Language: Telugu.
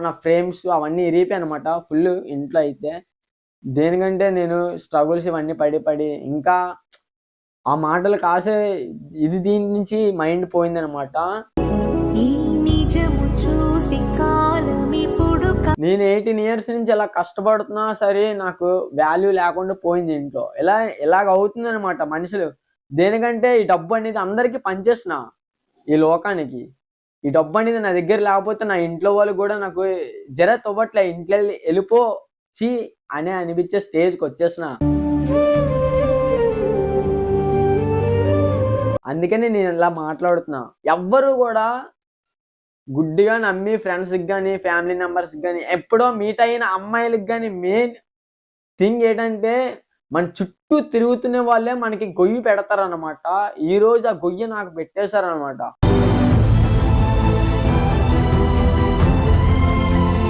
నా ఫ్రేమ్స్ అవన్నీ ఇరిగిపోయాయి అనమాట ఫుల్ ఇంట్లో అయితే. దేనికంటే నేను స్ట్రగుల్స్ ఇవన్నీ పడి ఇంకా ఆ మాటలు కాసే దీని నుంచి మైండ్ పోయిందనమాట. నేను 18 ఇయర్స్ నుంచి ఇలా కష్టపడుతున్నా సరే నాకు వాల్యూ లేకుండా పోయింది ఇంట్లో. ఇలాగ అవుతుంది అనమాట మనుషులు. దేనికంటే ఈ డబ్బు అనేది అందరికీ పనిచేసిన ఈ లోకానికి. ఈ డబ్బు అనేది నా దగ్గర లేకపోతే నా ఇంట్లో వాళ్ళు కూడా నాకు తవ్వట్లే, ఇంట్లో వెళ్ళిపో చీ అనే అనిపించే స్టేజ్కి వచ్చేసిన. అందుకని నేను ఇలా మాట్లాడుతున్నా. ఎవ్వరు కూడా గుడ్డిగా నమ్మి ఫ్రెండ్స్కి కానీ ఫ్యామిలీ మెంబర్స్కి కానీ ఎప్పుడో మీట్ అయిన అమ్మాయిలకి కానీ మెయిన్ థింగ్ ఏంటంటే మన చుట్టూ తిరుగుతున్న వాళ్ళే మనకి గొయ్యి పెడతారనమాట. ఈరోజు ఆ గొయ్యి నాకు పెట్టేశారనమాట.